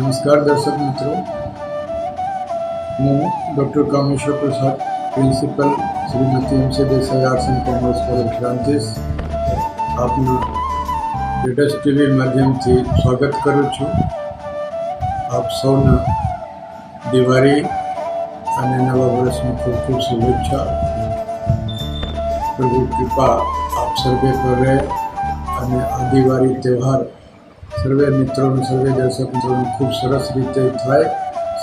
નમસ્કાર દર્શક મિત્રો, હું doctor Kameshwar Prasad, principal Shrimati M C. Desai arts and commerce college Prantij આપનું લેટેસ્ટ ટીવી માધ્યમથી સ્વાગત કરું છું. આપ સૌને દિવાળી અને નવા વર્ષની ખૂબ ખૂબ શુભેચ્છા. પ્રભુ કૃપા આપ સર્વે પર રહે અને આ દિવાળી તહેવાર સર્વે મિત્રોને, સર્વે દર્શક મિત્રોને ખૂબ સરસ રીતે થાય,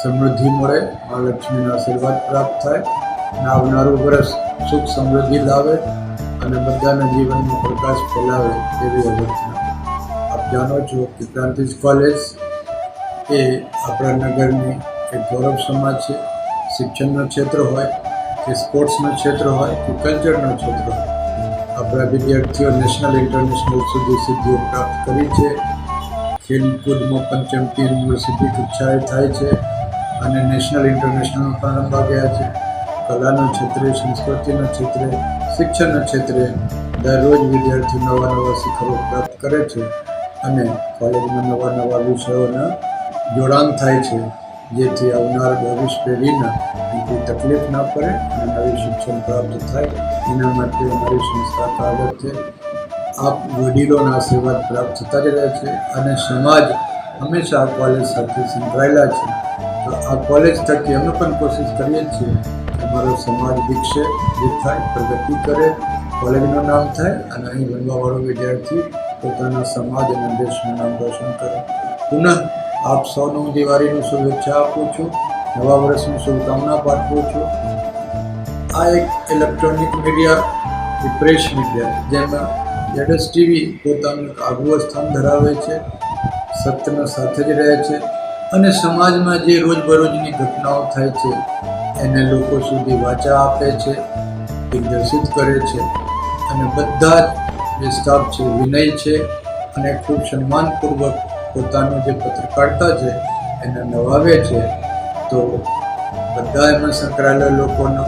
સમૃદ્ધિ મળે, મા લક્ષ્મીના આશીર્વાદ પ્રાપ્ત થાય અને આવનારું વર્ષ સુખ સમૃદ્ધિ લાવે અને બધાના જીવનમાં પ્રકાશ ફેલાવે એવી અભ્યર્થના. આપ જાણો છો કે પ્રાંતિજ કોલેજ એ આપણા નગરની એક ગૌરવ સમાજ છે. શિક્ષણનો ક્ષેત્ર હોય કે સ્પોર્ટ્સનો ક્ષેત્ર હોય કે કલ્ચરનો ક્ષેત્ર હોય, આપણા વિદ્યાર્થીઓ નેશનલ ઇન્ટરનેશનલ સુધી સિદ્ધિઓ પ્રાપ્ત કરી છે. ખેલકૂદમાં પણ ચેમ્પિયન યુનિવર્સિટી કક્ષાએ થાય છે અને નેશનલ ઇન્ટરનેશનલમાં પણ રમવા ગયા છે. કલાના ક્ષેત્રે, સંસ્કૃતિના ક્ષેત્રે, શિક્ષણના ક્ષેત્રે દરરોજ વિદ્યાર્થીઓ નવા નવા શિખરો પ્રાપ્ત કરે છે અને કોલેજમાં નવા નવા વિષયોના જોડાણ થાય છે, જેથી આવનાર ભવિષ્ય પેઢીને કોઈ તકલીફ ના પડે અને નવી શિક્ષણ પ્રાપ્ત થાય. એના માટે અમારી સંસ્થા કાર્યરત છે. આપ વડીલોના આશીર્વાદ પ્રાપ્ત થતા જ રહે છે અને સમાજ હંમેશા આ કોલેજ સાથે સંકળાયેલા છે. તો આ કોલેજ થકી અમે પણ કોશિશ કરીએ છીએ કે અમારો સમાજ વિકસે, થાય, પ્રગતિ કરે, કોલેજનું નામ થાય અને અહીં બનવાવાળો વિદ્યાર્થી પોતાના સમાજ અને દેશનું નામ રોશન કરે. પુનઃ આપ સૌને હું દિવાળીની શુભેચ્છા આપું છું, નવા વર્ષની શુભકામના પાઠવું છું. આ એક ઇલેક્ટ્રોનિક મીડિયા, પ્રેસ મીડિયા, જેમાં લેટેસ્ટ ટીવી પોતાનું આગવું સ્થાન ધરાવે છે, સત્યના સાથે જ રહે છે અને સમાજમાં જે રોજબરોજની ઘટનાઓ થાય છે એને લોકો સુધી વાચા આપે છે, દિગ્દર્શિત કરે છે અને બધા જ જે સ્ટાફ છે વિનય છે અને ખૂબ સન્માનપૂર્વક પોતાનું જે પત્રકારતા છે એને નવાવે છે. તો બધા એમાં સંકળાયેલા લોકોનો,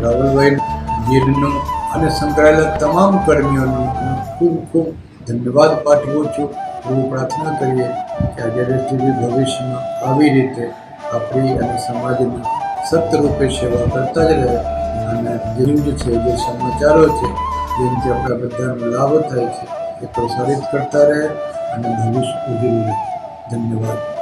રાહુલભાઈ ગીરનું અને સંકળાયેલા તમામ કર્મીઓનો ખૂબ ખૂબ ધન્યવાદ પાઠવું છું. એવું પ્રાર્થના કરીએ કે આજે ટીવી ભવિષ્યમાં આવી રીતે આપણી અને સમાજની સત્યરૂપે સેવા કરતા જ રહે અને ન્યૂઝ છે, જે સમાચારો છે, જેનાથી આપણા બધાનો લાભ થાય છે, એ પ્રસારિત કરતા રહે અને ભવિષ્ય ઉજળું રહે. ધન્યવાદ.